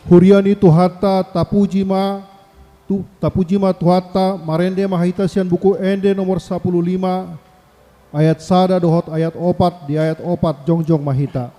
Huriani tuhata tapujima tuhata marende mahita sian buku ende nomor 15 ayat sada dohot ayat opat di ayat opat jongjong mahita.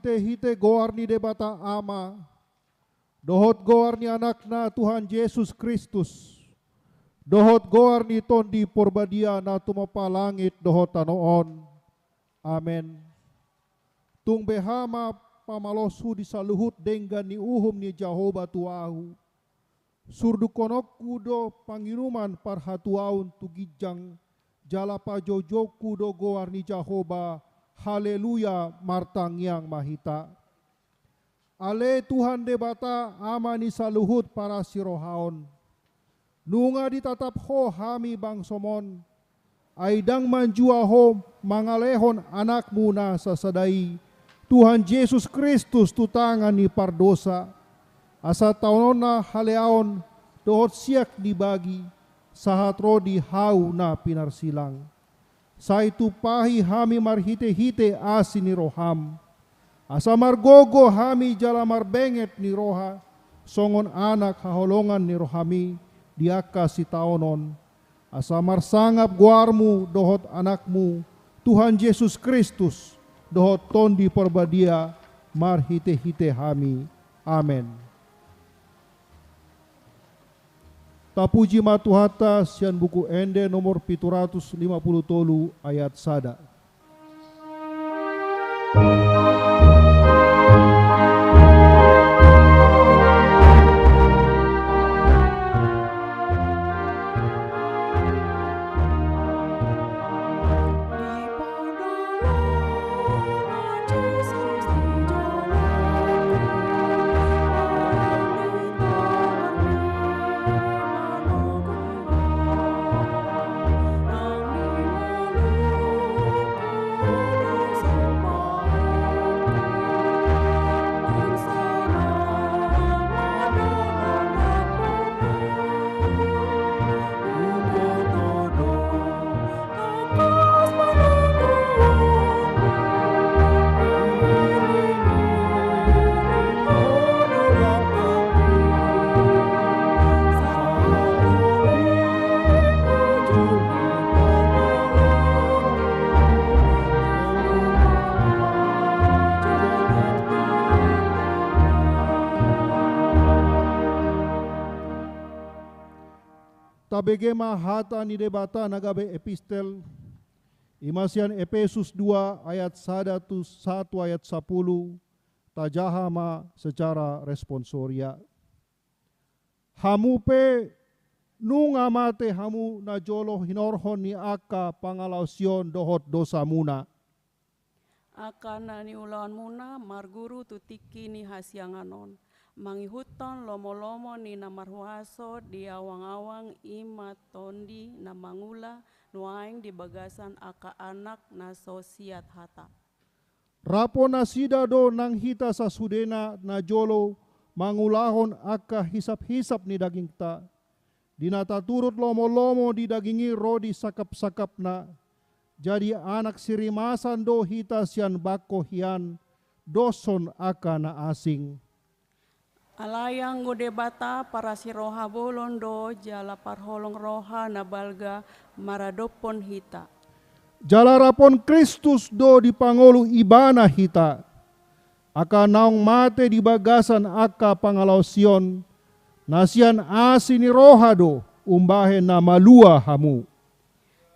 Hite goar ni debata ama, dohot goar ni anakna Tuhan Yesus Kristus, dohot goar ni tondi porbadia na tumapa langit dohot tanoon. Amen. Tung behama pamalosu di saluhut denggan ni uhum ni Jehovah tuahu, surdu konok kudo pangiruman parhatuaun tugijang jalapa jojoku do goar ni Jehovah. Haleluya martang yang mahita. Ale Tuhan debata amani saluhut para sirohaon. Nunga ditatap ho hami bangsomon. Aidang manjua ho mangalehon anakmu na sasadai. Tuhan Yesus Kristus tutangan ni pardosa. Asa taunona haleaon dohot siak dibagi. Sahat rodi hau na pinarsilang. Saitu pahi hami marhite-hite asi ni roham. Asa margogo hami jalamar benget ni roha. Songon anak haholongan ni rohami diaka si taonon. Asa marsangap guarmu dohot anakmu Tuhan Yesus Kristus dohot tondi porbadia marhite-hite hami. Amen. Tapuji matuhata sian buku ende nomor 750 tolu ayat sada. Tabegema hata ni debata nagabe epistel imasian Efesus 2 ayat 1 ayat 10 tajahama secara responsoria. Hamu pe nunga mate hamu na jolo hinorhon ni aka pangalausion dohot dosa muna. Akana ni ulawan muna marguru tutiki ni hasyanganon. Mangihuton lomo-lomo ni namarhuaso di awang-awang ima tondi na mangula nuaing di bagasan aka anak na sosiat hata. Rapo na sida do nang hita sa sudena na jolo mangulahon aka hisap-hisap ni daging ta. Dinataturut lomo-lomo di dagingi rodi sakap-sakap na. Jadi anak sirimasan do hita sian bako hian doson aka na asing. Alayang gode bata para si roha bolondo jala parholong roha na balga maradopon hita. Jalarapon Kristus do di pangolu ibana hita. Aka naong mate di bagasan aka pangalau Sion. Nasian asini roha do umbahe na malua hamu.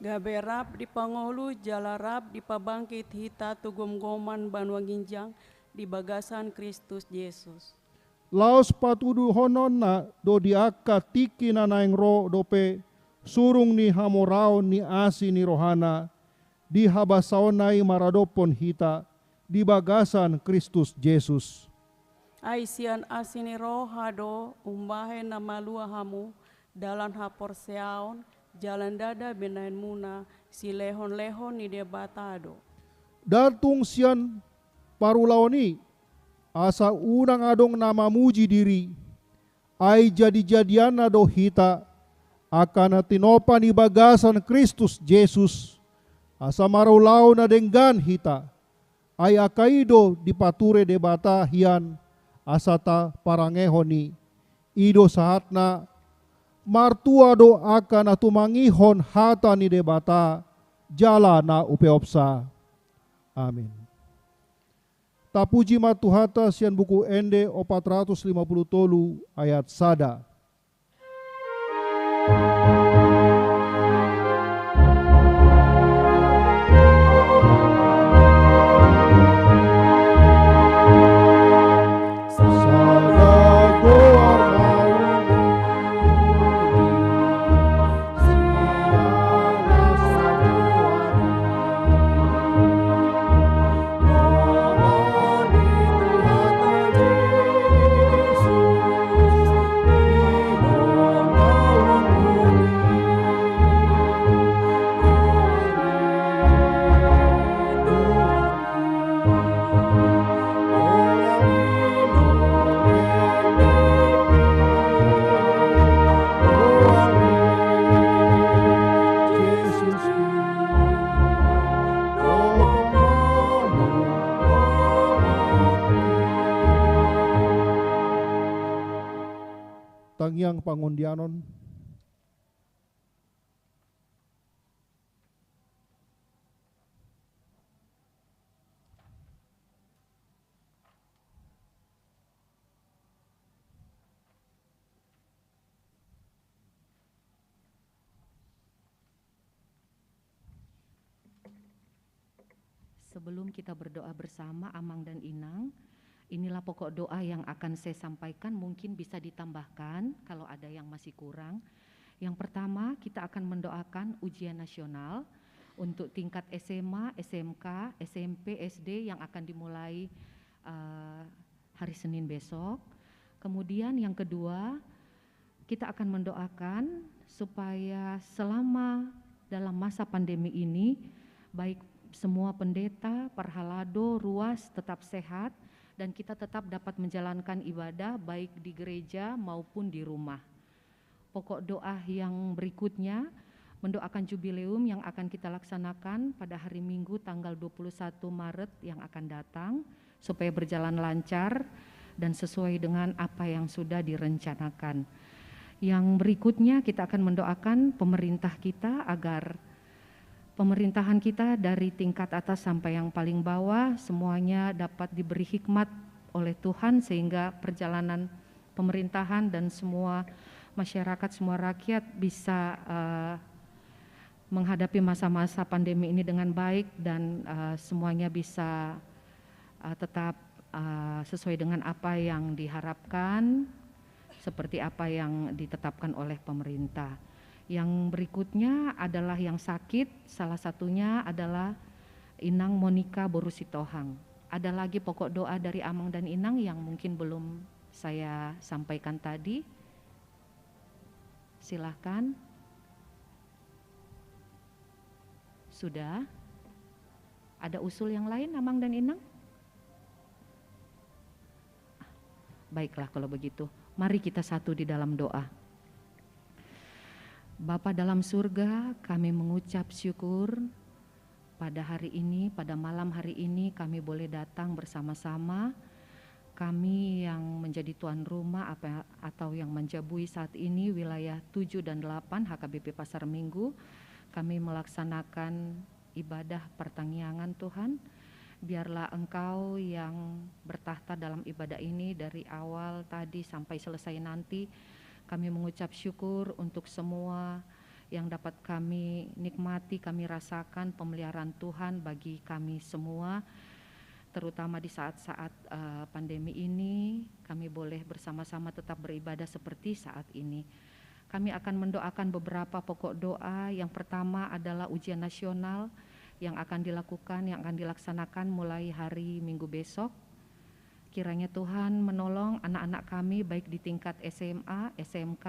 Gaberap di pangolu jalarap di pabangkit hita tugom-goman banwa ginjang di bagasan Kristus Yesus. Laos patudu honon na do di aka tiki na naing ro dope surung ni hamorao ni asi ni rohana di habasaonai maradopon hita di bagasan Kristus Yesus. Ay sian asini roha do umbahe na malua hamu dalan hapor seaon jalan dada benain muna si lehon-lehon ni debatado. Datung sian parulaoni asa unang adong nama muji diri ay jadi-jadian na do hita akan tinopan ni bagasan Kristus Yesus asa marulaw na denggan hita ay akaido dipature debata hian asata parangehoni ido saat na martua do akan atumangihon hata ni debata jala na upeopsa. Amin. Tapuji matuhata sian buku ende 450 tolu ayat sada. Tangyang pangundianon. Sebelum kita berdoa bersama Amang dan Inang, inilah pokok doa yang akan saya sampaikan, mungkin bisa ditambahkan kalau ada yang masih kurang. Yang pertama, kita akan mendoakan ujian nasional untuk tingkat SMA, SMK, SMP, SD yang akan dimulai hari Senin besok. Kemudian yang kedua, kita akan mendoakan supaya selama dalam masa pandemi ini, baik semua pendeta, parhalado, ruas tetap sehat, dan kita tetap dapat menjalankan ibadah baik di gereja maupun di rumah. Pokok doa yang berikutnya mendoakan jubileum yang akan kita laksanakan pada hari Minggu tanggal 21 Maret yang akan datang supaya berjalan lancar dan sesuai dengan apa yang sudah direncanakan. Yang berikutnya kita akan mendoakan pemerintah kita agar pemerintahan kita dari tingkat atas sampai yang paling bawah semuanya dapat diberi hikmat oleh Tuhan sehingga perjalanan pemerintahan dan semua masyarakat, semua rakyat bisa menghadapi masa-masa pandemi ini dengan baik dan semuanya bisa tetap sesuai dengan apa yang diharapkan, seperti apa yang ditetapkan oleh pemerintah. Yang berikutnya adalah yang sakit, salah satunya adalah Inang Monika Borusitohang. Ada lagi pokok doa dari Amang dan Inang yang mungkin belum saya sampaikan tadi. Silahkan. Sudah? Ada usul yang lain Amang dan Inang? Baiklah kalau begitu, mari kita satu di dalam doa. Bapa dalam surga, kami mengucap syukur pada hari ini, pada malam hari ini kami boleh datang bersama-sama. Kami yang menjadi tuan rumah atau yang menjabui saat ini wilayah 7 dan 8 HKBP Pasar Minggu, kami melaksanakan ibadah pertanggiangan Tuhan. Biarlah Engkau yang bertahta dalam ibadah ini dari awal tadi sampai selesai nanti. Kami mengucap syukur untuk semua yang dapat kami nikmati, kami rasakan pemeliharaan Tuhan bagi kami semua, terutama di saat-saat pandemi ini. Kami boleh bersama-sama tetap beribadah seperti saat ini. Kami akan mendoakan beberapa pokok doa. Yang pertama adalah ujian nasional yang akan dilakukan, yang akan dilaksanakan mulai hari Minggu besok. Kiranya Tuhan menolong anak-anak kami baik di tingkat SMA, SMK,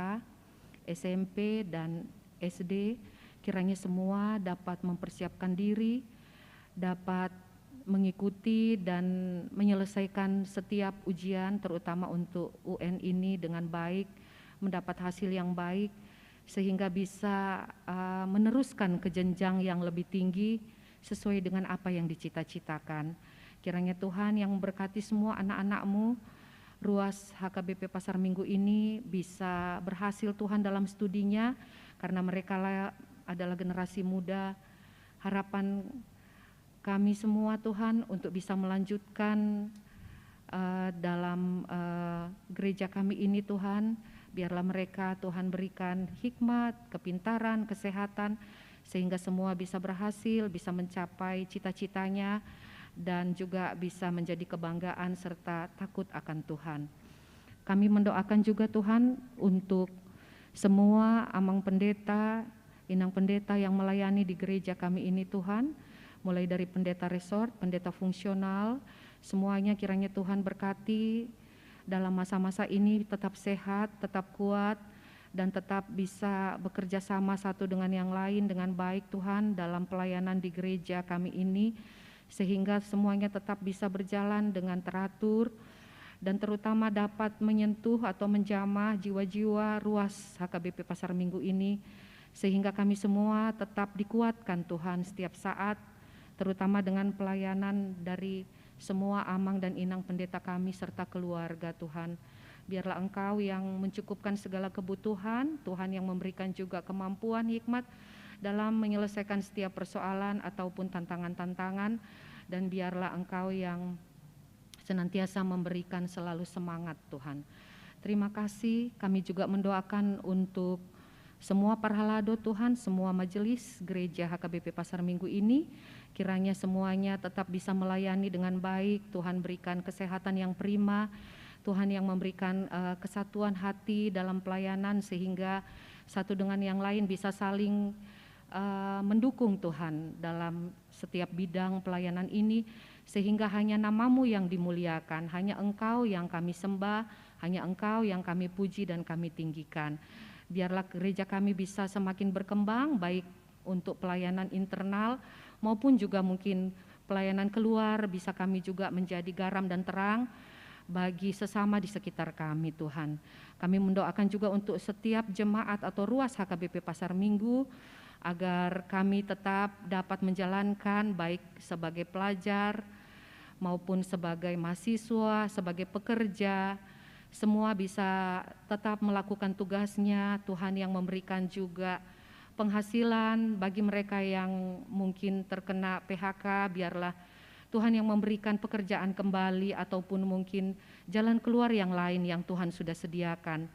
SMP, dan SD. Kiranya semua dapat mempersiapkan diri, dapat mengikuti dan menyelesaikan setiap ujian, terutama untuk UN ini dengan baik, mendapat hasil yang baik, sehingga bisa meneruskan ke jenjang yang lebih tinggi sesuai dengan apa yang dicita-citakan. Kiranya Tuhan yang memberkati semua anak-anak-Mu, ruas HKBP Pasar Minggu ini bisa berhasil Tuhan dalam studinya, karena mereka adalah generasi muda. Harapan kami semua Tuhan untuk bisa melanjutkan dalam gereja kami ini Tuhan. Biarlah mereka Tuhan berikan hikmat, kepintaran, kesehatan, sehingga semua bisa berhasil, bisa mencapai cita-citanya, dan juga bisa menjadi kebanggaan serta takut akan Tuhan. Kami mendoakan juga Tuhan untuk semua Amang Pendeta, Inang Pendeta yang melayani di gereja kami ini Tuhan, mulai dari pendeta resort, pendeta fungsional, semuanya kiranya Tuhan berkati dalam masa-masa ini, tetap sehat, tetap kuat, dan tetap bisa bekerja sama satu dengan yang lain dengan baik Tuhan dalam pelayanan di gereja kami ini, sehingga semuanya tetap bisa berjalan dengan teratur dan terutama dapat menyentuh atau menjamah jiwa-jiwa ruas HKBP Pasar Minggu ini, sehingga kami semua tetap dikuatkan Tuhan setiap saat, terutama dengan pelayanan dari semua Amang dan Inang pendeta kami serta keluarga Tuhan. Biarlah Engkau yang mencukupkan segala kebutuhan, Tuhan yang memberikan juga kemampuan, hikmat dalam menyelesaikan setiap persoalan ataupun tantangan-tantangan, dan biarlah Engkau yang senantiasa memberikan selalu semangat Tuhan. Terima kasih. Kami juga mendoakan untuk semua parhalado Tuhan, semua majelis gereja HKBP Pasar Minggu ini, kiranya semuanya tetap bisa melayani dengan baik. Tuhan berikan kesehatan yang prima, Tuhan yang memberikan kesatuan hati dalam pelayanan, sehingga satu dengan yang lain bisa saling mendukung Tuhan dalam setiap bidang pelayanan ini, sehingga hanya nama-Mu yang dimuliakan, hanya Engkau yang kami sembah, hanya Engkau yang kami puji dan kami tinggikan. Biarlah gereja kami bisa semakin berkembang, baik untuk pelayanan internal maupun juga mungkin pelayanan keluar, bisa kami juga menjadi garam dan terang bagi sesama di sekitar kami Tuhan. Kami mendoakan juga untuk setiap jemaat atau ruas HKBP Pasar Minggu, agar kami tetap dapat menjalankan baik sebagai pelajar maupun sebagai mahasiswa, sebagai pekerja, semua bisa tetap melakukan tugasnya. Tuhan yang memberikan juga penghasilan bagi mereka yang mungkin terkena PHK, biarlah Tuhan yang memberikan pekerjaan kembali ataupun mungkin jalan keluar yang lain yang Tuhan sudah sediakan.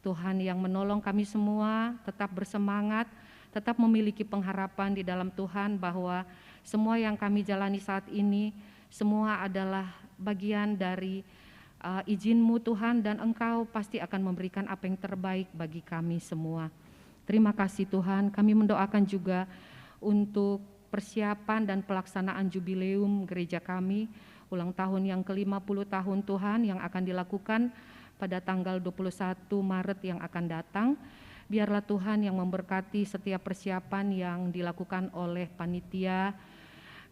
Tuhan yang menolong kami semua tetap bersemangat, tetap memiliki pengharapan di dalam Tuhan bahwa semua yang kami jalani saat ini semua adalah bagian dari izin-Mu Tuhan, dan Engkau pasti akan memberikan apa yang terbaik bagi kami semua. Terima kasih Tuhan. Kami mendoakan juga untuk persiapan dan pelaksanaan jubileum gereja kami, ulang tahun yang ke-50 tahun Tuhan yang akan dilakukan pada tanggal 21 Maret yang akan datang. Biarlah Tuhan yang memberkati setiap persiapan yang dilakukan oleh panitia.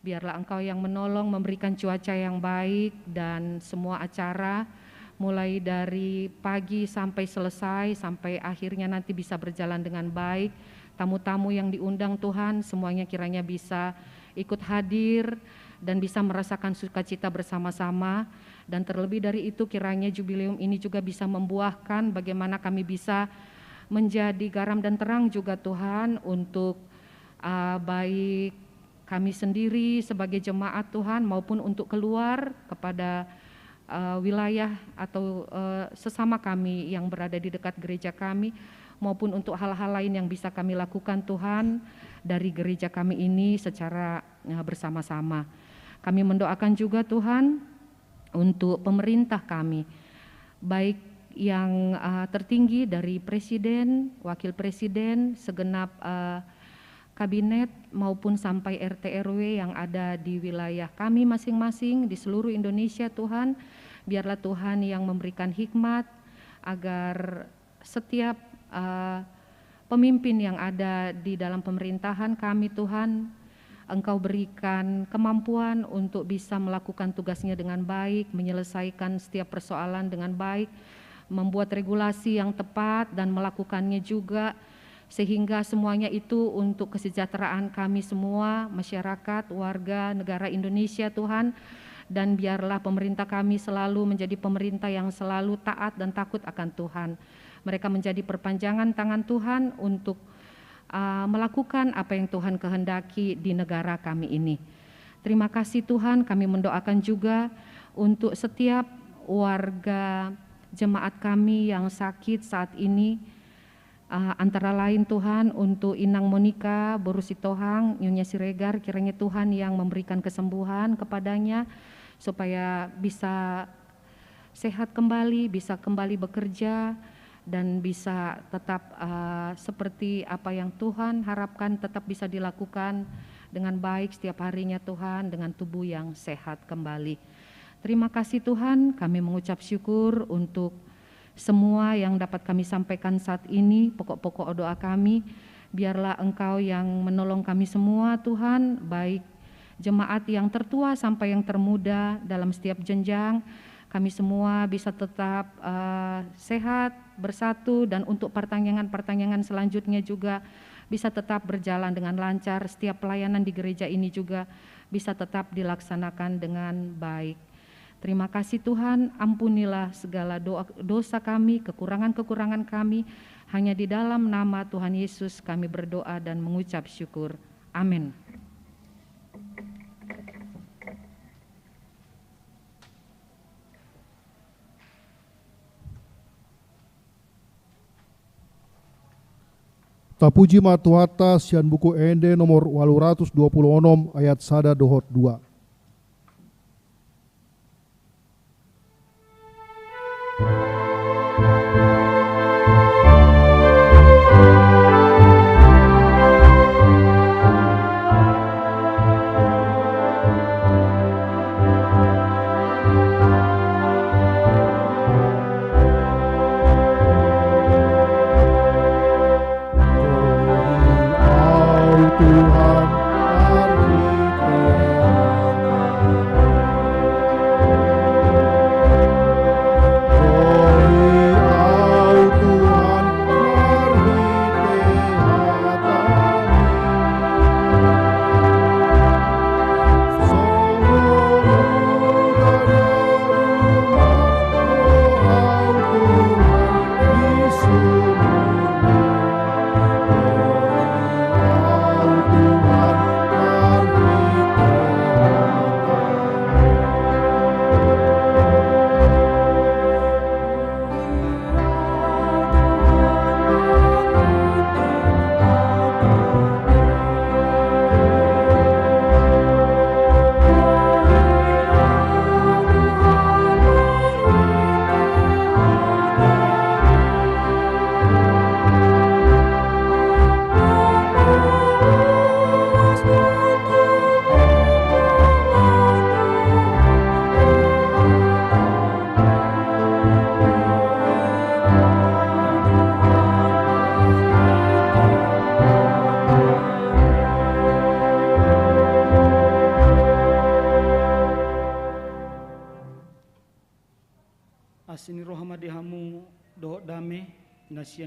Biarlah Engkau yang menolong memberikan cuaca yang baik dan semua acara mulai dari pagi sampai selesai, sampai akhirnya nanti bisa berjalan dengan baik. Tamu-tamu yang diundang Tuhan semuanya kiranya bisa ikut hadir dan bisa merasakan sukacita bersama-sama. Dan terlebih dari itu kiranya jubileum ini juga bisa membuahkan bagaimana kami bisa menjadi garam dan terang juga Tuhan untuk baik kami sendiri sebagai jemaat Tuhan maupun untuk keluar kepada wilayah atau sesama kami yang berada di dekat gereja kami, maupun untuk hal-hal lain yang bisa kami lakukan Tuhan dari gereja kami ini secara bersama-sama. Kami mendoakan juga Tuhan untuk pemerintah kami, baik yang tertinggi dari Presiden, Wakil Presiden, segenap kabinet maupun sampai RT RW yang ada di wilayah kami masing-masing di seluruh Indonesia Tuhan. Biarlah Tuhan yang memberikan hikmat agar setiap pemimpin yang ada di dalam pemerintahan kami Tuhan, Engkau berikan kemampuan untuk bisa melakukan tugasnya dengan baik, menyelesaikan setiap persoalan dengan baik, membuat regulasi yang tepat dan melakukannya juga, sehingga semuanya itu untuk kesejahteraan kami semua, masyarakat, warga, negara Indonesia Tuhan. Dan biarlah pemerintah kami selalu menjadi pemerintah yang selalu taat dan takut akan Tuhan. Mereka menjadi perpanjangan tangan Tuhan untuk melakukan apa yang Tuhan kehendaki di negara kami ini. Terima kasih Tuhan, kami mendoakan juga untuk setiap warga jemaat kami yang sakit saat ini, antara lain Tuhan untuk Inang Monika, Boru Sitohang, Nyonya Siregar, kiranya Tuhan yang memberikan kesembuhan kepadanya supaya bisa sehat kembali, bisa kembali bekerja dan bisa tetap seperti apa yang Tuhan harapkan tetap bisa dilakukan dengan baik setiap harinya Tuhan, dengan tubuh yang sehat kembali. Terima kasih Tuhan, kami mengucap syukur untuk semua yang dapat kami sampaikan saat ini, pokok-pokok doa kami. Biarlah Engkau yang menolong kami semua Tuhan, baik jemaat yang tertua sampai yang termuda dalam setiap jenjang. Kami semua bisa tetap sehat, bersatu, dan untuk pertanyaan-pertanyaan selanjutnya juga bisa tetap berjalan dengan lancar. Setiap pelayanan di gereja ini juga bisa tetap dilaksanakan dengan baik. Terima kasih Tuhan, ampunilah segala dosa kami, kekurangan-kekurangan kami. Hanya di dalam nama Tuhan Yesus kami berdoa dan mengucap syukur. Amin. Tapuji matuata sian buku ende nomor 826 ayat 1 dohot 2. Tuhan, mari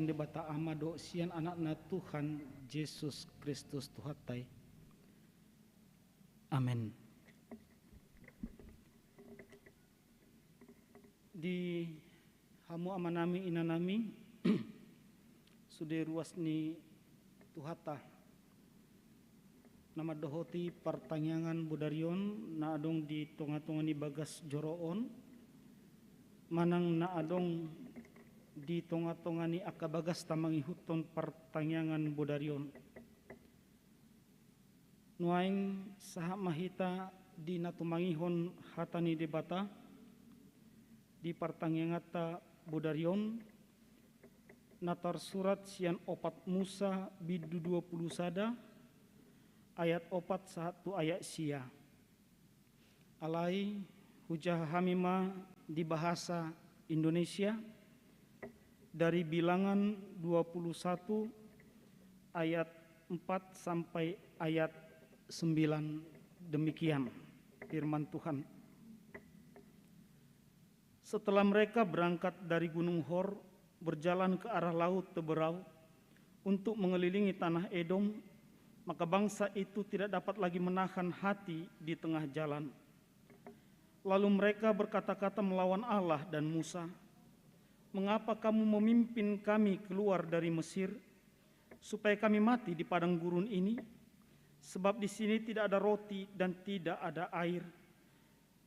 debata amado sian anakna Tuhan Yesus Kristus Tuhatai. Amin. Di hamu amanami inanami sude ruas ni Tuhata nama dohoti pertanyaan budarion na adong di tonga-tonga ni bagas joroon manang na adong di tonga-tonga ni akabagas tamangi huton pertanyaan budarion nuaing saha mahita di natumangihon hatani debata di pertanyaan budarion natar surat sian opat Musa bidu 20 sada ayat opat 1 ayat sia alai hujah hamima di bahasa Indonesia dari bilangan 21 ayat 4 sampai ayat 9 demikian firman Tuhan. Setelah mereka berangkat dari Gunung Hor, berjalan ke arah Laut Teberau untuk mengelilingi tanah Edom, maka bangsa itu tidak dapat lagi menahan hati di tengah jalan. Lalu mereka berkata-kata melawan Allah dan Musa, "Mengapa kamu memimpin kami keluar dari Mesir, supaya kami mati di padang gurun ini? Sebab di sini tidak ada roti dan tidak ada air.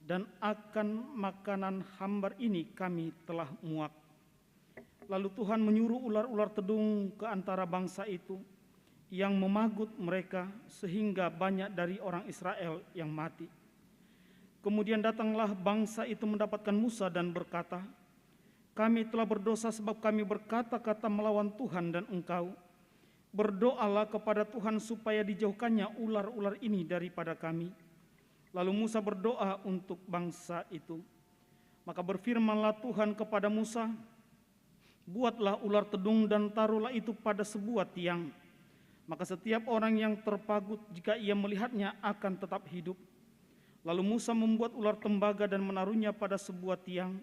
Dan akan makanan hambar ini kami telah muak." Lalu Tuhan menyuruh ular-ular tedung ke antara bangsa itu yang memagut mereka sehingga banyak dari orang Israel yang mati. Kemudian datanglah bangsa itu mendapatkan Musa dan berkata, "Kami telah berdosa sebab kami berkata-kata melawan Tuhan dan engkau. Berdoalah kepada Tuhan supaya dijauhkannya ular-ular ini daripada kami." Lalu Musa berdoa untuk bangsa itu. Maka berfirmanlah Tuhan kepada Musa, "Buatlah ular tedung dan taruhlah itu pada sebuah tiang. Maka setiap orang yang terpagut jika ia melihatnya akan tetap hidup." Lalu Musa membuat ular tembaga dan menaruhnya pada sebuah tiang.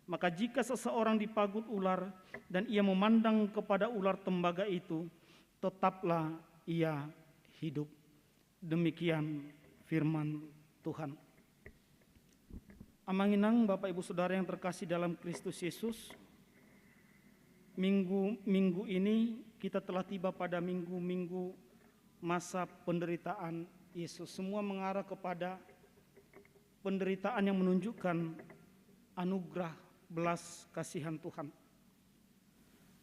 Maka jika seseorang dipagut ular dan ia memandang kepada ular tembaga itu, tetaplah ia hidup. Demikian firman Tuhan. Amanginang Bapak Ibu Saudara yang terkasih dalam Kristus Yesus, minggu ini kita telah tiba pada minggu masa penderitaan Yesus. Semua mengarah kepada penderitaan yang menunjukkan anugerah belas kasihan Tuhan.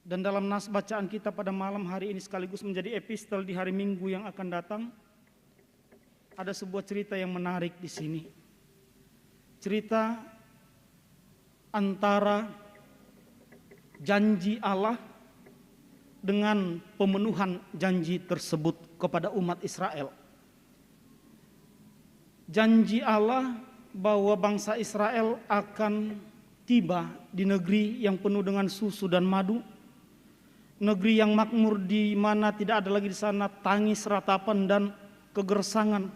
Dan dalam nas bacaan kita pada malam hari ini sekaligus menjadi epistel di hari Minggu yang akan datang, ada sebuah cerita yang menarik di sini. Cerita antara janji Allah dengan pemenuhan janji tersebut kepada umat Israel. Janji Allah bahwa bangsa Israel akan tiba di negeri yang penuh dengan susu dan madu, negeri yang makmur di mana tidak ada lagi di sana tangis, ratapan dan kegersangan.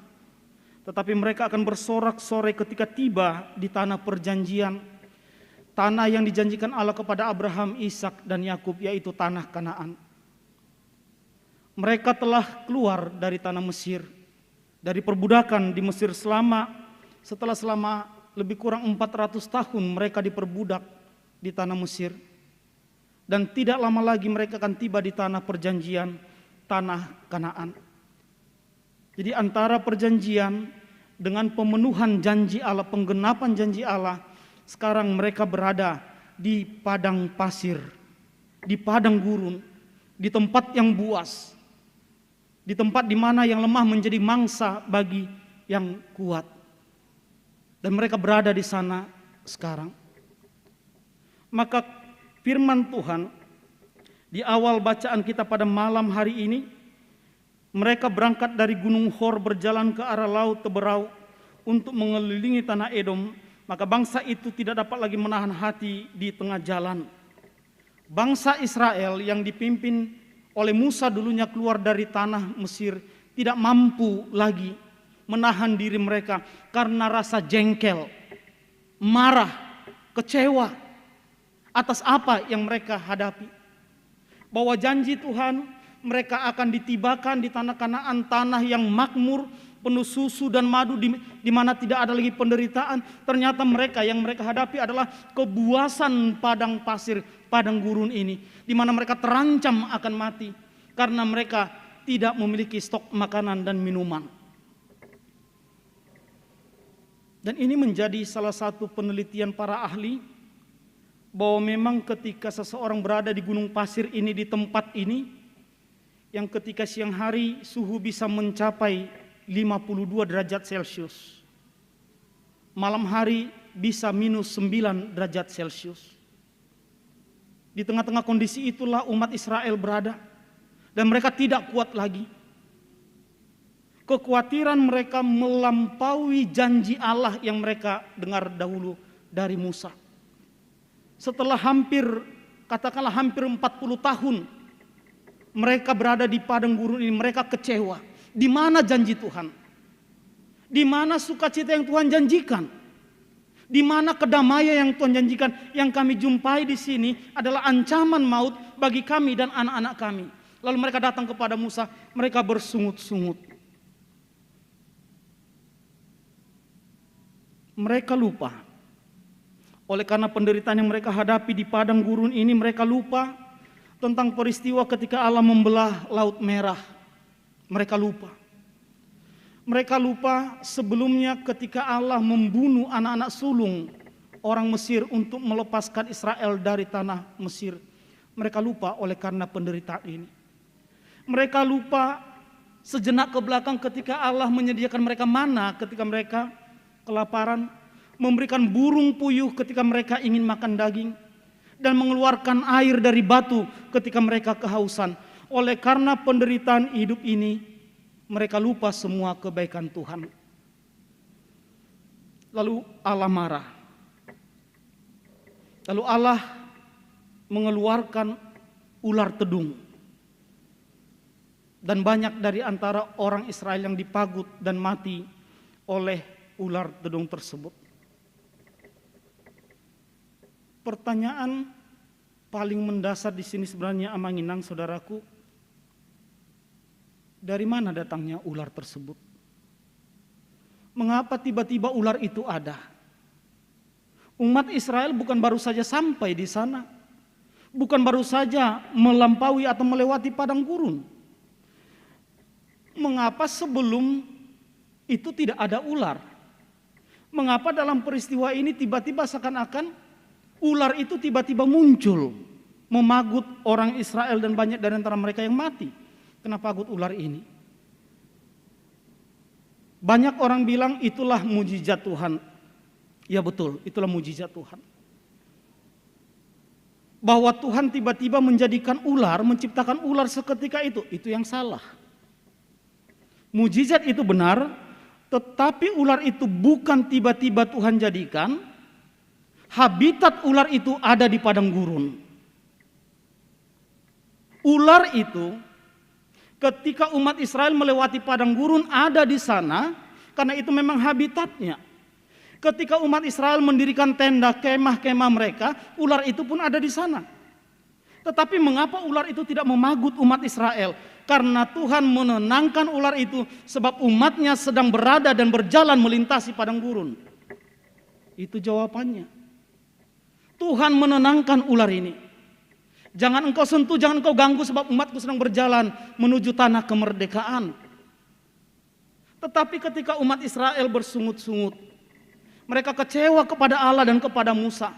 Tetapi mereka akan bersorak-sorai ketika tiba di tanah perjanjian, tanah yang dijanjikan Allah kepada Abraham, Ishak dan Yakub, yaitu tanah Kanaan. Mereka telah keluar dari tanah Mesir, dari perbudakan di Mesir selama lebih kurang 400 tahun mereka diperbudak di tanah Mesir. Dan tidak lama lagi mereka akan tiba di tanah perjanjian, tanah Kanaan. Jadi antara perjanjian dengan pemenuhan janji Allah, penggenapan janji Allah, sekarang mereka berada di padang pasir, di padang gurun, di tempat yang buas, di tempat di mana yang lemah menjadi mangsa bagi yang kuat. Dan mereka berada di sana sekarang. Maka firman Tuhan di awal bacaan kita pada malam hari ini, mereka berangkat dari Gunung Hor berjalan ke arah Laut Teberau untuk mengelilingi tanah Edom. Maka bangsa itu tidak dapat lagi menahan hati di tengah jalan. Bangsa Israel yang dipimpin oleh Musa dulunya keluar dari tanah Mesir tidak mampu lagi menahan diri mereka karena rasa jengkel, marah, kecewa atas apa yang mereka hadapi. bahwa janji Tuhan mereka akan ditibakan di tanah Kanaan, tanah yang makmur, penuh susu dan madu, di mana tidak ada lagi penderitaan. Ternyata yang mereka hadapi adalah kebuasan padang pasir, padang gurun ini, di mana mereka terancam akan mati karena mereka tidak memiliki stok makanan dan minuman. Dan ini menjadi salah satu penelitian para ahli, bahwa memang ketika seseorang berada di gunung pasir ini, di tempat ini, yang ketika siang hari suhu bisa mencapai 52 derajat Celcius, malam hari bisa minus 9 derajat Celcius. Di tengah-tengah kondisi itulah umat Israel berada, dan mereka tidak kuat lagi. Kekhawatiran mereka melampaui janji Allah yang mereka dengar dahulu dari Musa. Setelah hampir 40 tahun mereka berada di padang gurun ini, mereka kecewa. Di mana janji Tuhan? Di mana sukacita yang Tuhan janjikan? Di mana kedamaian yang Tuhan janjikan? Yang kami jumpai di sini adalah ancaman maut bagi kami dan anak-anak kami. Lalu mereka datang kepada Musa, mereka bersungut-sungut. Mereka lupa. Oleh karena penderitaan yang mereka hadapi di padang gurun ini, mereka lupa tentang peristiwa ketika Allah membelah Laut Merah. Mereka lupa. Mereka lupa sebelumnya ketika Allah membunuh anak-anak sulung orang Mesir untuk melepaskan Israel dari tanah Mesir. Mereka lupa oleh karena penderitaan ini. Mereka lupa sejenak ke belakang ketika Allah menyediakan mereka mana ketika mereka kelaparan, memberikan burung puyuh ketika mereka ingin makan daging, dan mengeluarkan air dari batu ketika mereka kehausan. Oleh karena penderitaan hidup ini, mereka lupa semua kebaikan Tuhan. Lalu Allah marah. Lalu Allah mengeluarkan ular tedung. Dan banyak dari antara orang Israel yang dipagut dan mati oleh ular tedung tersebut. Pertanyaan paling mendasar di sini sebenarnya Amanginang, saudaraku, dari mana datangnya ular tersebut? Mengapa tiba-tiba ular itu ada? Umat Israel bukan baru saja sampai di sana, bukan baru saja melampaui atau melewati padang gurun. Mengapa sebelum itu tidak ada ular? Mengapa dalam peristiwa ini tiba-tiba seakan-akan ular itu tiba-tiba muncul, memagut orang Israel dan banyak dari antara mereka yang mati? Kenapa pagut ular ini? Banyak orang bilang itulah mujizat Tuhan. Ya betul, itulah mujizat Tuhan. Bahwa Tuhan tiba-tiba menjadikan ular, menciptakan ular seketika itu yang salah. Mujizat itu benar, tetapi ular itu bukan tiba-tiba Tuhan jadikan. Habitat ular itu ada di padang gurun. Ular itu ketika umat Israel melewati padang gurun ada di sana, karena itu memang habitatnya. Ketika umat Israel mendirikan tenda, kemah-kemah mereka, ular itu pun ada di sana. Tetapi mengapa ular itu tidak memagut umat Israel? Karena Tuhan menenangkan ular itu sebab umatnya sedang berada dan berjalan melintasi padang gurun. Itu jawabannya. Tuhan menenangkan ular ini. Jangan engkau sentuh, jangan engkau ganggu sebab umatku sedang berjalan menuju tanah kemerdekaan. Tetapi ketika umat Israel bersungut-sungut, mereka kecewa kepada Allah dan kepada Musa,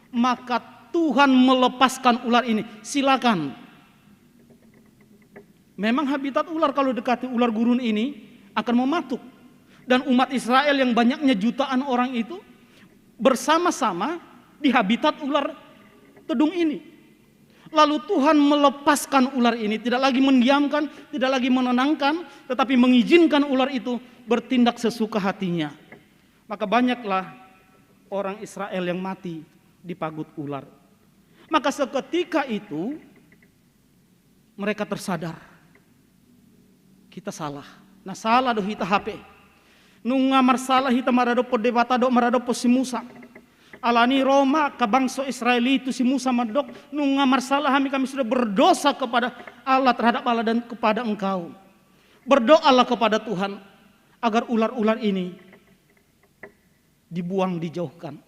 maka Tuhan melepaskan ular ini. Silakan. Memang habitat ular kalau dekati ular gurun ini akan mematuk. Dan umat Israel yang banyaknya jutaan orang itu bersama-sama di habitat ular tedung ini. Lalu Tuhan melepaskan ular ini, tidak lagi mendiamkan, tidak lagi menenangkan, tetapi mengizinkan ular itu bertindak sesuka hatinya. Maka banyaklah orang Israel yang mati dipagut ular. Maka seketika itu mereka tersadar. Kita salah. Nah salah do hita HP. Nung ngamar salah hita marado po debata do marado po si Musa. Alani Roma ke bangsa Israel itu si Musa madok nungamar salah kami sudah berdosa kepada Allah, terhadap Allah dan kepada engkau. Berdoalah kepada Tuhan agar ular-ular ini dibuang, dijauhkan.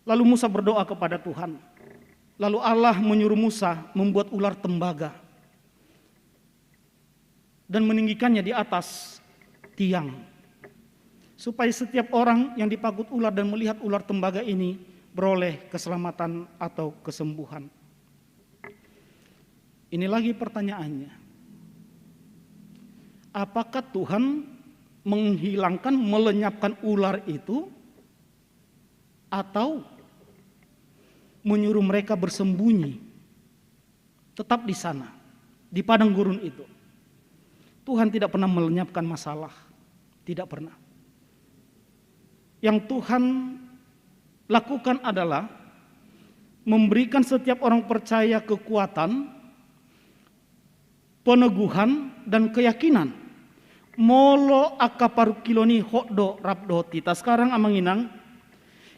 Lalu Musa berdoa kepada Tuhan. Lalu Allah menyuruh Musa membuat ular tembaga dan meninggikannya di atas tiang, supaya setiap orang yang dipagut ular dan melihat ular tembaga ini beroleh keselamatan atau kesembuhan. Ini lagi pertanyaannya. Apakah Tuhan menghilangkan, melenyapkan ular itu, atau menyuruh mereka bersembunyi tetap di sana, di padang gurun itu? Tuhan tidak pernah melenyapkan masalah, tidak pernah. Yang Tuhan lakukan adalah memberikan setiap orang percaya kekuatan, peneguhan, dan keyakinan. Molo akaparukiloni hokdo rabdo tita. Sekarang amanginang,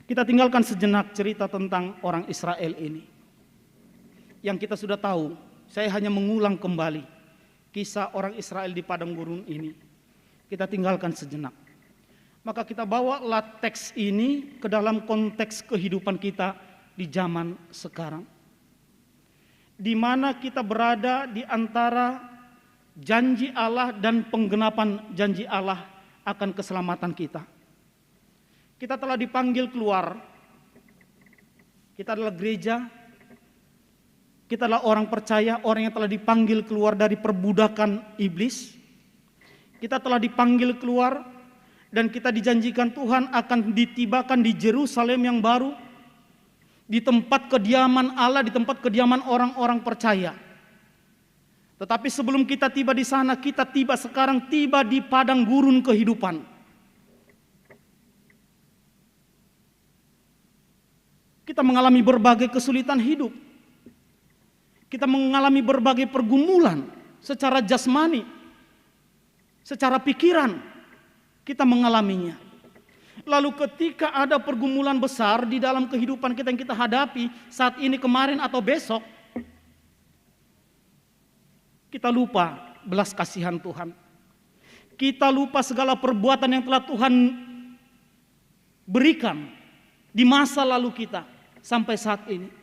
kita tinggalkan sejenak cerita tentang orang Israel ini. Yang kita sudah tahu, saya hanya mengulang kembali kisah orang Israel di padang gurun ini. Kita tinggalkan sejenak. Maka kita bawalah teks ini ke dalam konteks kehidupan kita di zaman sekarang. Di mana kita berada di antara janji Allah dan penggenapan janji Allah akan keselamatan kita. Kita telah dipanggil keluar. Kita adalah gereja. Kita adalah orang percaya, orang yang telah dipanggil keluar dari perbudakan iblis. Kita telah dipanggil keluar dan kita dijanjikan Tuhan akan ditibakan di Yerusalem yang baru, di tempat kediaman Allah, di tempat kediaman orang-orang percaya. Tetapi sebelum kita tiba di sana, kita sekarang tiba di padang gurun kehidupan. Kita mengalami berbagai kesulitan hidup. Kita mengalami berbagai pergumulan secara jasmani, secara pikiran. Kita mengalaminya. Lalu ketika ada pergumulan besar di dalam kehidupan kita yang kita hadapi saat ini, kemarin, atau besok, kita lupa belas kasihan Tuhan. Kita lupa segala perbuatan yang telah Tuhan berikan di masa lalu kita sampai saat ini.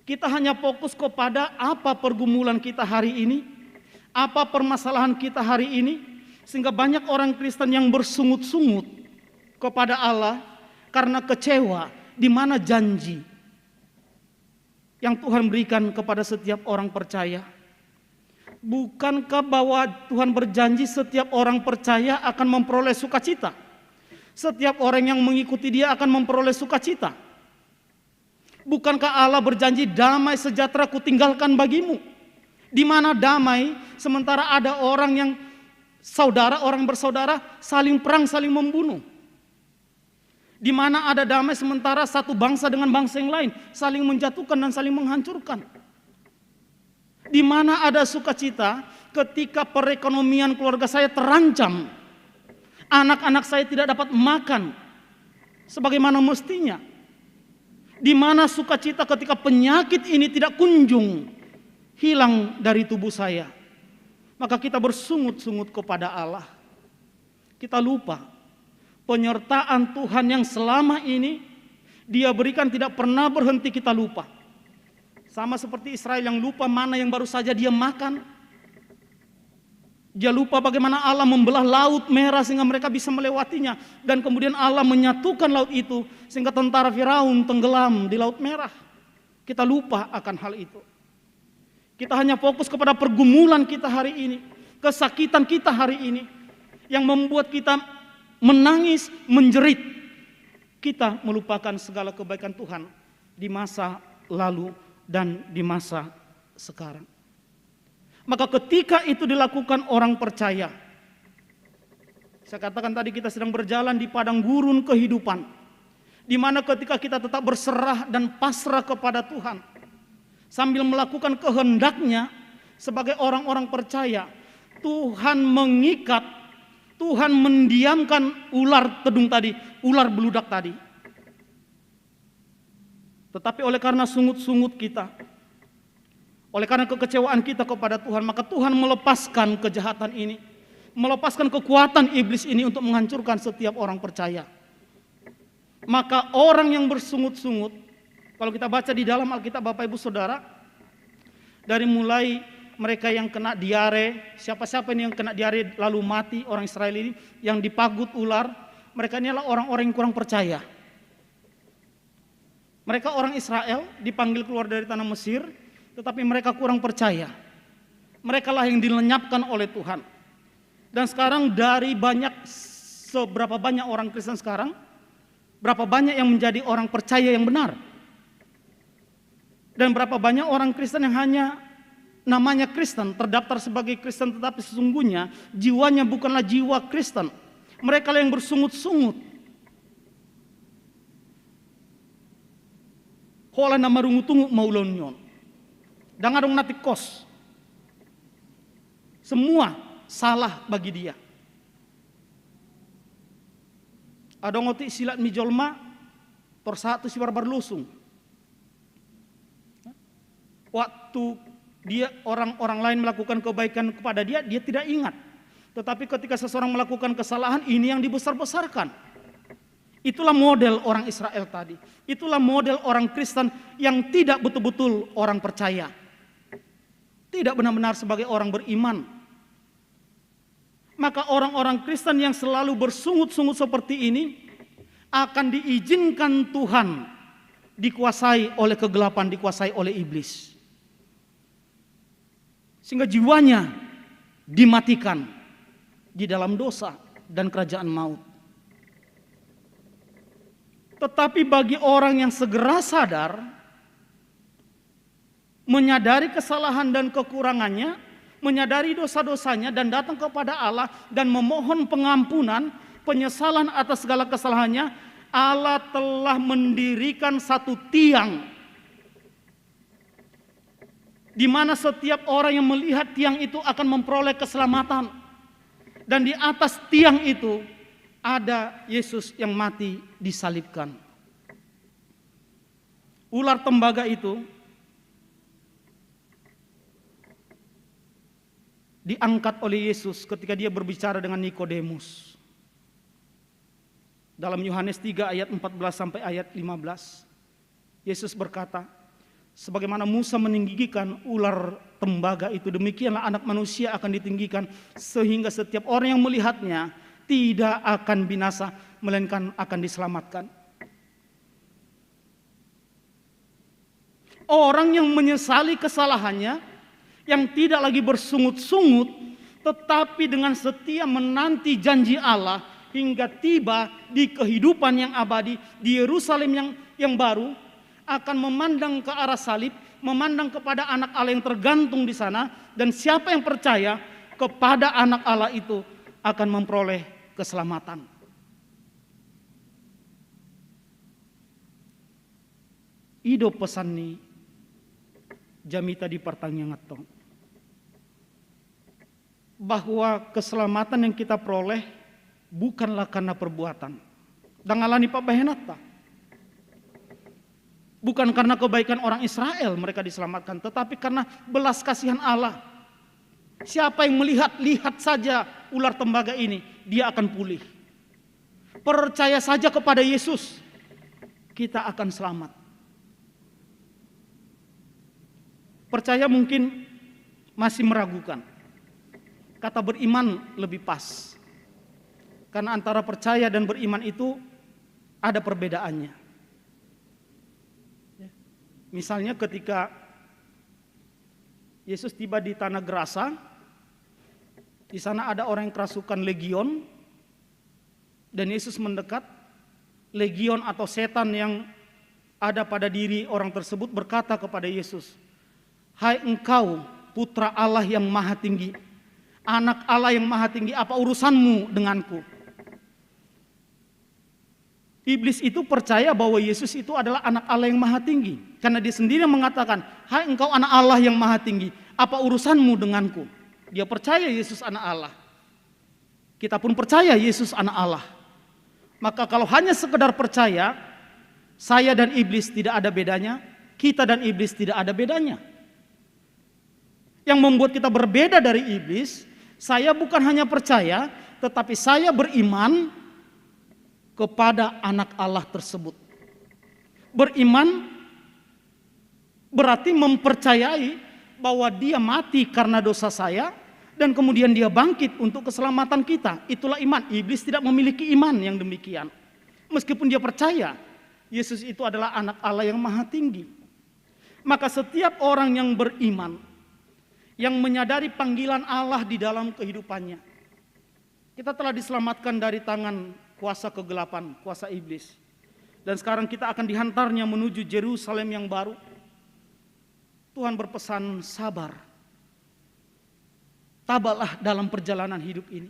Kita hanya fokus kepada apa pergumulan kita hari ini, apa permasalahan kita hari ini, sehingga banyak orang Kristen yang bersungut-sungut kepada Allah karena kecewa di mana janji yang Tuhan berikan kepada setiap orang percaya. Bukankah bahwa Tuhan berjanji setiap orang percaya akan memperoleh sukacita? Setiap orang yang mengikuti Dia akan memperoleh sukacita. Bukankah Allah berjanji damai sejahtera kutinggalkan bagimu? Di mana damai sementara ada orang yang saudara, orang bersaudara saling perang, saling membunuh? Di mana ada damai sementara satu bangsa dengan bangsa yang lain saling menjatuhkan dan saling menghancurkan? Di mana ada sukacita ketika perekonomian keluarga saya terancam, anak-anak saya tidak dapat makan sebagaimana mestinya? Di mana sukacita ketika penyakit ini tidak kunjung hilang dari tubuh saya? Maka kita bersungut-sungut kepada Allah. Kita lupa penyertaan Tuhan yang selama ini Dia berikan tidak pernah berhenti, kita lupa. Sama seperti Israel yang lupa mana yang baru saja dia makan. Dia lupa bagaimana Allah membelah laut merah sehingga mereka bisa melewatinya. Dan kemudian Allah menyatukan laut itu sehingga tentara Firaun tenggelam di laut merah. Kita lupa akan hal itu. Kita hanya fokus kepada pergumulan kita hari ini, kesakitan kita hari ini, yang membuat kita menangis, menjerit. Kita melupakan segala kebaikan Tuhan di masa lalu dan di masa sekarang. Maka ketika itu dilakukan orang percaya, saya katakan tadi kita sedang berjalan di padang gurun kehidupan, di mana ketika kita tetap berserah dan pasrah kepada Tuhan, sambil melakukan kehendaknya sebagai orang-orang percaya, Tuhan mengikat, Tuhan mendiamkan ular tedung tadi, ular beludak tadi. Tetapi oleh karena sungut-sungut kita, oleh karena kekecewaan kita kepada Tuhan, maka Tuhan melepaskan kejahatan ini, melepaskan kekuatan iblis ini untuk menghancurkan setiap orang percaya. Maka orang yang bersungut-sungut, kalau kita baca di dalam Alkitab Bapak Ibu Saudara, dari mulai mereka yang kena diare, siapa-siapa ini yang kena diare lalu mati, orang Israel ini, yang dipagut ular, mereka ini adalah orang-orang yang kurang percaya. Mereka orang Israel dipanggil keluar dari tanah Mesir, tetapi mereka kurang percaya. Mereka lah yang dilenyapkan oleh Tuhan. Dan sekarang dari seberapa banyak orang Kristen sekarang, berapa banyak yang menjadi orang percaya yang benar. Dan berapa banyak orang Kristen yang hanya namanya Kristen, terdaftar sebagai Kristen, tetapi sesungguhnya jiwanya bukanlah jiwa Kristen. Mereka lah yang bersungut-sungut. Hola nama rungutungu maulonyon. Dangadong natikos. Semua salah bagi dia. Adongoti silat mijolma, torsatu si barbar lusung. Waktu dia orang-orang lain melakukan kebaikan kepada dia, dia tidak ingat. Tetapi ketika seseorang melakukan kesalahan, ini yang dibesar-besarkan. Itulah model orang Israel tadi. Itulah model orang Kristen yang tidak betul-betul orang percaya. Tidak benar-benar sebagai orang beriman. Maka orang-orang Kristen yang selalu bersungut-sungut seperti ini akan diizinkan Tuhan dikuasai oleh kegelapan, dikuasai oleh iblis. Sehingga jiwanya dimatikan di dalam dosa dan kerajaan maut. Tetapi bagi orang yang segera sadar, menyadari kesalahan dan kekurangannya, menyadari dosa-dosanya dan datang kepada Allah dan memohon pengampunan, penyesalan atas segala kesalahannya, Allah telah mendirikan satu tiang di mana setiap orang yang melihat tiang itu akan memperoleh keselamatan. Dan di atas tiang itu ada Yesus yang mati disalibkan. Ular tembaga itu diangkat oleh Yesus ketika dia berbicara dengan Nikodemus. Dalam Yohanes 3 ayat 14 sampai ayat 15, Yesus berkata, sebagaimana Musa meninggikan ular tembaga itu, demikianlah Anak Manusia akan ditinggikan, sehingga setiap orang yang melihatnya tidak akan binasa, melainkan akan diselamatkan. Orang yang menyesali kesalahannya, yang tidak lagi bersungut-sungut, tetapi dengan setia menanti janji Allah hingga tiba di kehidupan yang abadi di Yerusalem yang baru, akan memandang ke arah salib, memandang kepada anak Allah yang tergantung di sana, dan siapa yang percaya kepada anak Allah itu akan memperoleh keselamatan. Ido pesan ni jamita di pertanyaan bahwa keselamatan yang kita peroleh bukanlah karena perbuatan. Dangalani Pak Bahenata. Bukan karena kebaikan orang Israel mereka diselamatkan, tetapi karena belas kasihan Allah. Siapa yang lihat saja ular tembaga ini, dia akan pulih. Percaya saja kepada Yesus, kita akan selamat. Percaya mungkin masih meragukan. Kata beriman lebih pas. Karena antara percaya dan beriman itu ada perbedaannya. Misalnya ketika Yesus tiba di tanah Gerasa, di sana ada orang yang kerasukan legion, dan Yesus mendekat. Legion atau setan yang ada pada diri orang tersebut berkata kepada Yesus, "Hai engkau putra Allah yang maha tinggi, anak Allah yang maha tinggi, apa urusanmu denganku?" Iblis itu percaya bahwa Yesus itu adalah anak Allah yang maha tinggi. Karena dia sendiri yang mengatakan, "Hai engkau anak Allah yang maha tinggi, apa urusanmu denganku?" Dia percaya Yesus anak Allah. Kita pun percaya Yesus anak Allah. Maka kalau hanya sekedar percaya, Saya dan iblis tidak ada bedanya, kita dan iblis tidak ada bedanya. Yang membuat kita berbeda dari iblis, saya bukan hanya percaya, tetapi saya beriman kepada anak Allah tersebut. Beriman berarti mempercayai bahwa dia mati karena dosa saya dan kemudian dia bangkit untuk keselamatan kita. Itulah iman. Iblis tidak memiliki iman yang demikian. Meskipun dia percaya Yesus itu adalah anak Allah yang maha tinggi. Maka setiap orang yang beriman, yang menyadari panggilan Allah di dalam kehidupannya, kita telah diselamatkan dari tangan kuasa kegelapan, kuasa iblis. Dan sekarang kita akan dihantarnya menuju Yerusalem yang baru. Tuhan berpesan sabar. Tabahlah dalam perjalanan hidup ini.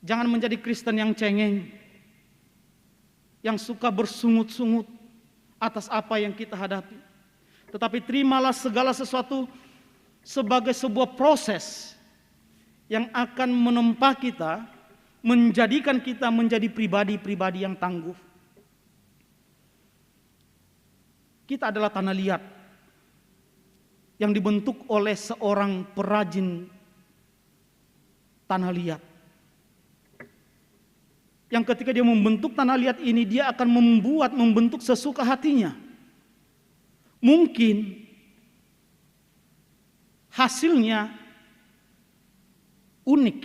Jangan menjadi Kristen yang cengeng, yang suka bersungut-sungut atas apa yang kita hadapi. Tetapi terimalah segala sesuatu sebagai sebuah proses yang akan menempa kita, menjadikan kita menjadi pribadi-pribadi yang tangguh. Kita adalah tanah liat yang dibentuk oleh seorang perajin tanah liat. Yang ketika dia membentuk tanah liat ini, dia akan membentuk sesuka hatinya. Mungkin hasilnya unik,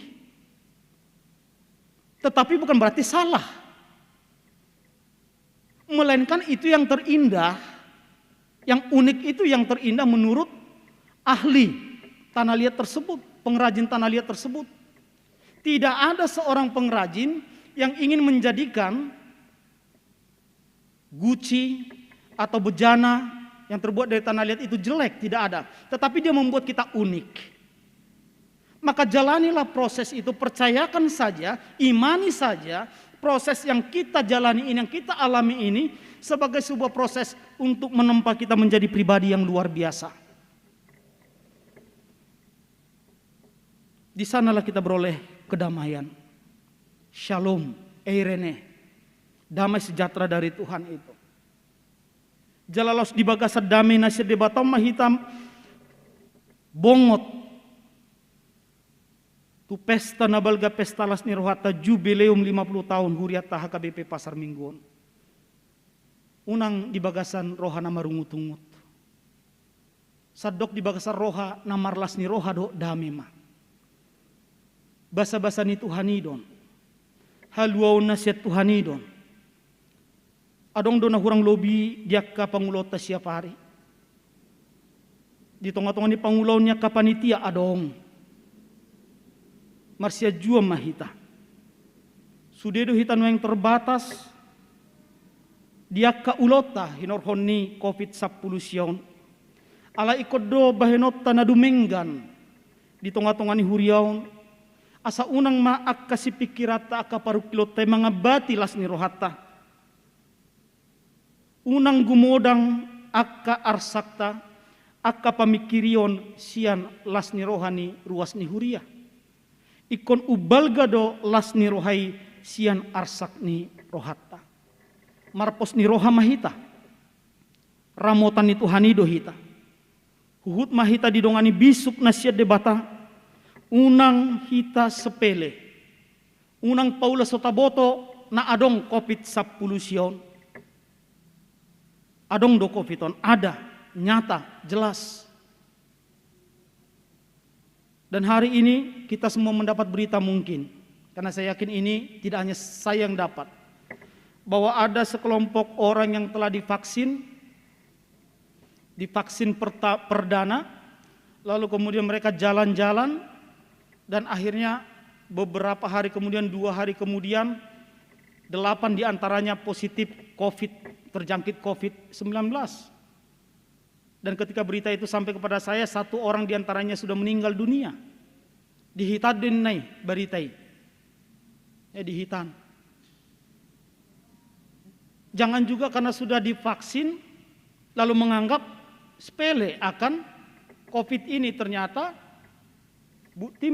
tetapi bukan berarti salah. Melainkan itu yang terindah, yang unik itu yang terindah menurut ahli tanah liat tersebut, pengrajin tanah liat tersebut. Tidak ada seorang pengrajin yang ingin menjadikan guci atau bejana yang terbuat dari tanah liat itu jelek, tidak ada. Tetapi dia membuat kita unik. Maka jalanilah proses itu, percayakan saja, imani saja proses yang kita jalani ini, yang kita alami ini sebagai sebuah proses untuk menempa kita menjadi pribadi yang luar biasa. Di sanalah kita beroleh kedamaian. Shalom, eirene, damai sejahtera dari Tuhan itu. Jalalos di bagasa damai nasir de batam mahitam bongot tu pesta nabalga pesta las nirohata jubileum 50 tahun huriata HKBP Pasar Mingguan. Unang di bagasan roha nama rungut-ungut. Sadok di bagasan roha namarlas ni roha do damema. Basa-basa ni Tuhanidon. Haluau nasihat Tuhanidon. Adong dona hurang lobi diaka pangulota siap hari. Di tengah-tengah ni pangulaunya kapanitia adong. Marsia jua mahita. Sudedo hitan yang terbatas. Diaka ulota hinorhon ni COVID-10 sion. Ala ikodo bahenot tanadumenggan. Di tengah-tengah ni huriaun. Asa unang maak kasi pikirata aka parukilote mangabati las ni rohata. Unang gumodang aka arsakta, aka pamikirion sian las ni rohani ruas ni huria. Ikon ubalgado las ni rohai sian arsak ni rohata. Marpos ni roha mahita. Ramotan ni Tuhanido hita. Huhut mahita didongani bisuk nasiat debata. Unang hita sepele. Unang Paula sotaboto na adong COVID-10 sion. Adong do COVID-on, ada, nyata, jelas. Dan hari ini kita semua mendapat berita mungkin. Karena saya yakin ini tidak hanya saya yang dapat. Bahwa ada sekelompok orang yang telah divaksin perdana. Lalu kemudian mereka jalan-jalan. Dan akhirnya beberapa hari kemudian, 2 hari kemudian 8 diantaranya positif COVID, terjangkit COVID-19. Dan ketika berita itu sampai kepada saya, 1 orang diantaranya sudah meninggal dunia. Dihitadin nai baritai. Dihitan. Jangan juga karena sudah divaksin lalu menganggap sepele akan COVID ini. Ternyata bukti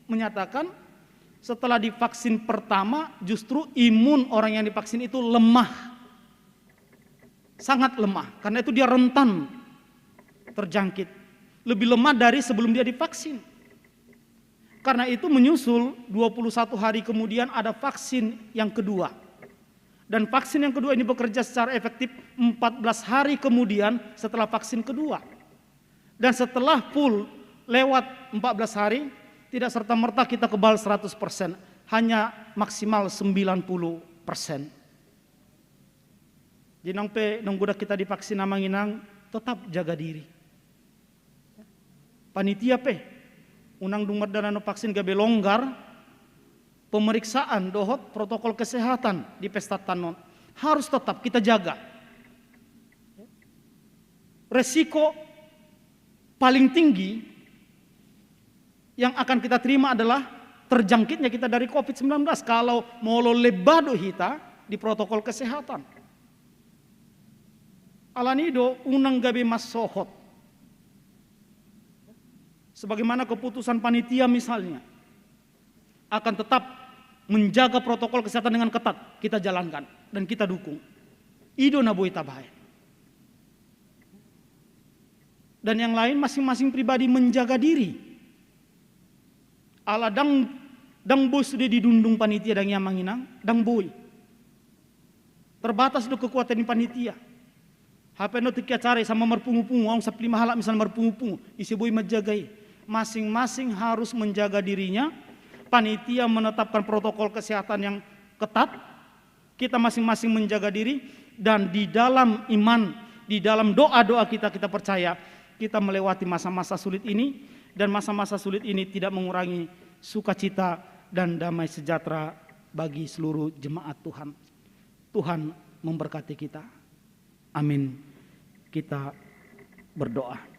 menyatakan setelah divaksin pertama justru imun orang yang divaksin itu lemah. sangat lemah. Karena itu dia rentan terjangkit. Lebih lemah dari sebelum dia divaksin. Karena itu menyusul 21 hari kemudian ada vaksin yang kedua. Dan vaksin yang kedua ini bekerja secara efektif 14 hari kemudian setelah vaksin kedua. Dan setelah full lewat 14 hari, tidak serta-merta kita kebal 100%, hanya maksimal 90%. Jinang pe nungguda kita divaksin amanginang, tetap jaga diri. Panitia pe, unang dumar dan vaksin gabe longgar, pemeriksaan dohot protokol kesehatan di pesta tanon harus tetap kita jaga. Resiko paling tinggi yang akan kita terima adalah terjangkitnya kita dari COVID-19 kalau mau lebado hita di protokol kesehatan. Alanido unang gabe mas sohot. Sebagaimana keputusan panitia misalnya akan tetap menjaga protokol kesehatan dengan ketat, kita jalankan dan kita dukung. Ido na boy tabahay. Dan yang lain masing-masing pribadi menjaga diri. Ala dang boy sudah didundung panitia dan yamanginang, dang boy. Terbatas do kekuatan panitia. HP no tikia cari sama merpungu-pungu, orang sapli mahala misalnya merpungu-pungu, isi boy menjagai. Masing-masing harus menjaga dirinya. Panitia menetapkan protokol kesehatan yang ketat. Kita masing-masing menjaga diri. Dan di dalam iman, di dalam doa-doa kita percaya kita melewati masa-masa sulit ini. Dan masa-masa sulit ini tidak mengurangi sukacita dan damai sejahtera bagi seluruh jemaat Tuhan. Tuhan memberkati kita. Amin. Kita berdoa.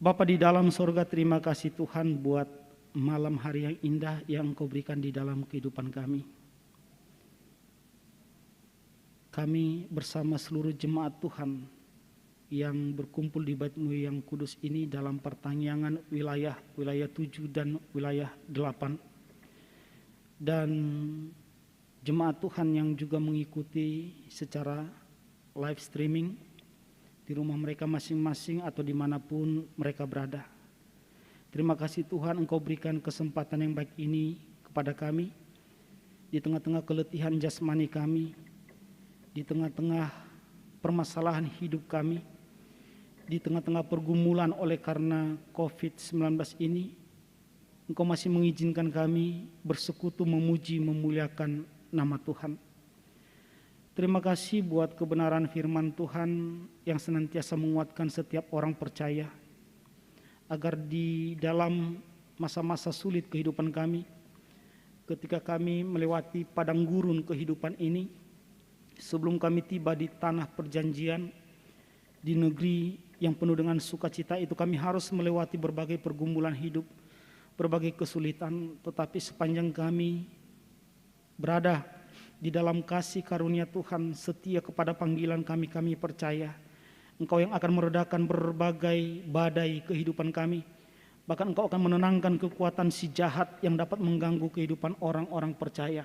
Bapa di dalam sorga, terima kasih Tuhan buat malam hari yang indah yang Engkau berikan di dalam kehidupan kami. Kami bersama seluruh jemaat Tuhan yang berkumpul di Bait-Mu yang kudus ini dalam pertangyangan wilayah 7 dan wilayah 8. Dan jemaat Tuhan yang juga mengikuti secara live streaming di rumah mereka masing-masing atau dimanapun mereka berada. Terima kasih Tuhan, Engkau berikan kesempatan yang baik ini kepada kami di tengah-tengah keletihan jasmani kami, di tengah-tengah permasalahan hidup kami, di tengah-tengah pergumulan oleh karena COVID-19 ini. Engkau masih mengizinkan kami bersekutu memuji memuliakan nama Tuhan. Terima kasih buat kebenaran firman Tuhan yang senantiasa menguatkan setiap orang percaya. Agar di dalam masa-masa sulit kehidupan kami, ketika kami melewati padang gurun kehidupan ini, sebelum kami tiba di tanah perjanjian, di negeri yang penuh dengan sukacita itu, kami harus melewati berbagai pergumulan hidup, berbagai kesulitan, tetapi sepanjang kami berada di dalam kasih karunia Tuhan, setia kepada panggilan kami percaya Engkau yang akan meredakan berbagai badai kehidupan kami. Bahkan Engkau akan menenangkan kekuatan si jahat yang dapat mengganggu kehidupan orang-orang percaya.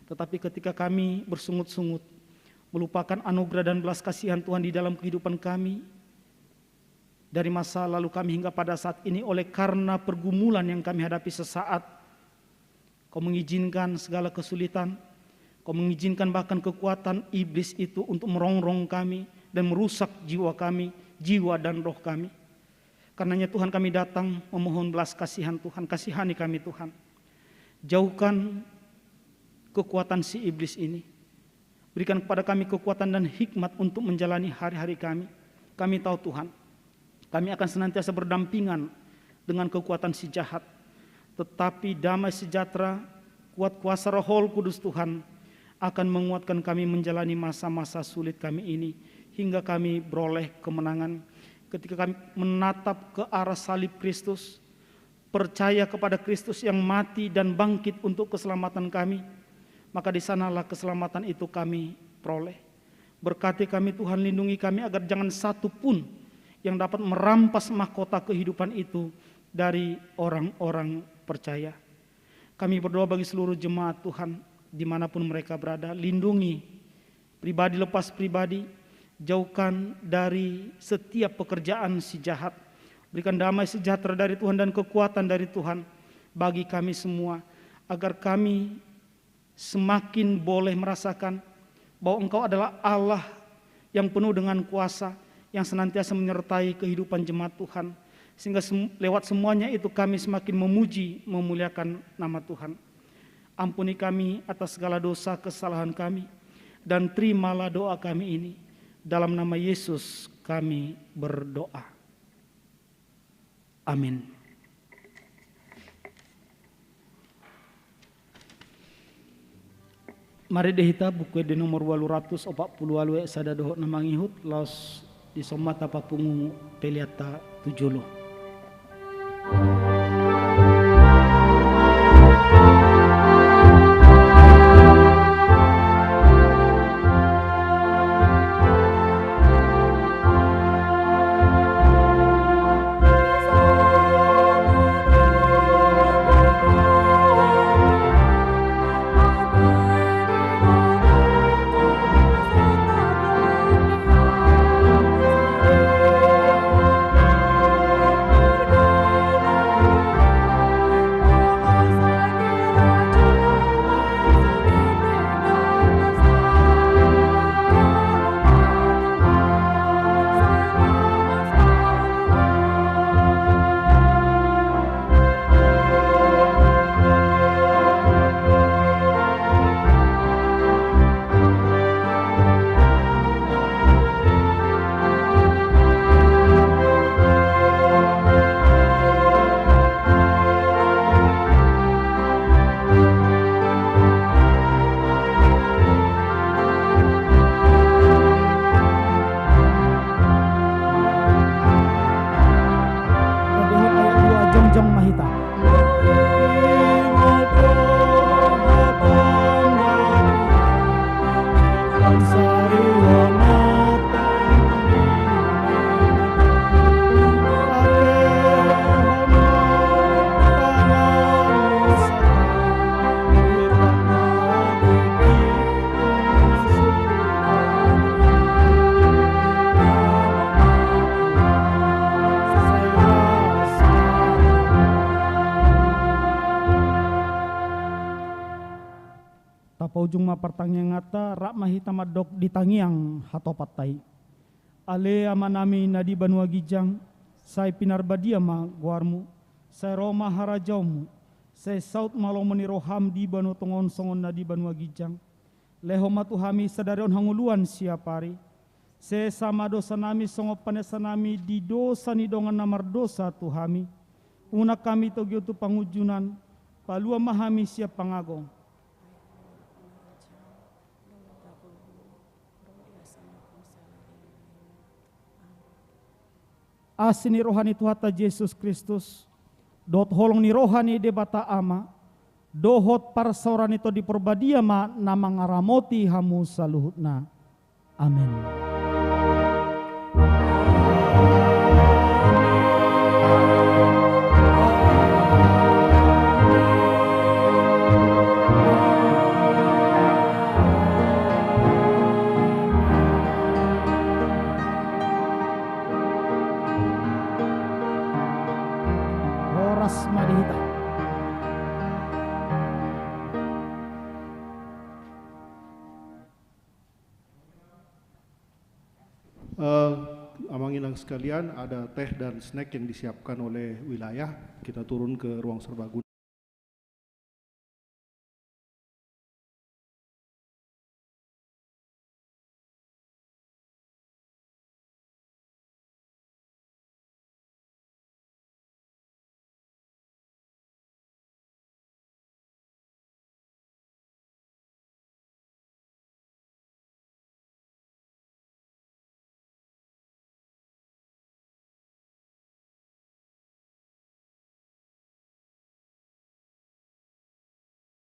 Tetapi ketika kami bersungut-sungut, melupakan anugerah dan belas kasihan Tuhan di dalam kehidupan kami, dari masa lalu kami hingga pada saat ini, oleh karena pergumulan yang kami hadapi sesaat, Kau mengizinkan segala kesulitan, Kau mengizinkan bahkan kekuatan iblis itu untuk merongrong kami dan merusak jiwa kami, jiwa dan roh kami. Karenanya Tuhan, kami datang memohon belas kasihan Tuhan, kasihani kami Tuhan. Jauhkan kekuatan si iblis ini. Berikan kepada kami kekuatan dan hikmat untuk menjalani hari-hari kami. Kami tahu Tuhan, kami akan senantiasa berdampingan dengan kekuatan si jahat. Tetapi damai sejahtera, kuat kuasa Roh Kudus Tuhan akan menguatkan kami menjalani masa-masa sulit kami ini, hingga kami beroleh kemenangan ketika kami menatap ke arah salib Kristus, percaya kepada Kristus yang mati dan bangkit untuk keselamatan kami, maka di sanalah keselamatan itu kami peroleh. Berkati kami Tuhan, lindungi kami agar jangan satu pun yang dapat merampas mahkota kehidupan itu dari orang-orang percaya. Kami berdoa bagi seluruh jemaat Tuhan, dimanapun mereka berada, lindungi pribadi lepas pribadi, jauhkan dari setiap pekerjaan si jahat. Berikan damai sejahtera dari Tuhan dan kekuatan dari Tuhan bagi kami semua, agar kami semakin boleh merasakan bahwa Engkau adalah Allah yang penuh dengan kuasa, yang senantiasa menyertai kehidupan jemaat Tuhan, sehingga lewat semuanya itu kami semakin memuji, memuliakan nama Tuhan. Ampuni kami atas segala dosa kesalahan kami, dan terimalah doa kami ini. Dalam nama Yesus kami berdoa. Amin. Mari dehita buku di nomor 840 sada dohok namangihut laos di somata papungu peliata 70. Ujung mapartangnya ngata rak mahita madok ditangiang hatopatai. Ale amanami nadi banua gijang, sai pinar badia ma guarmu, sai roma harajaumu, sai saut malomoni roham di banu tongon songon nadi banua gijang. Leho matuhami sadarion hanguluan siapari. Se sama dosa nami songo panesa nami di dosa ni dongan namar dosa tuhami. Una kami togi tu pangujunan, palua mahami siap pangagong. Asini rohani Tuhata Yesus Kristus, dot holong ni rohani debata ama, dohot parsaoran itu di perbadia ma nama ngaramoti hamu saluhutna. Amin. Madihita. Amanginang sekalian, ada teh dan snack yang disiapkan oleh wilayah. Kita turun ke ruang serbaguna.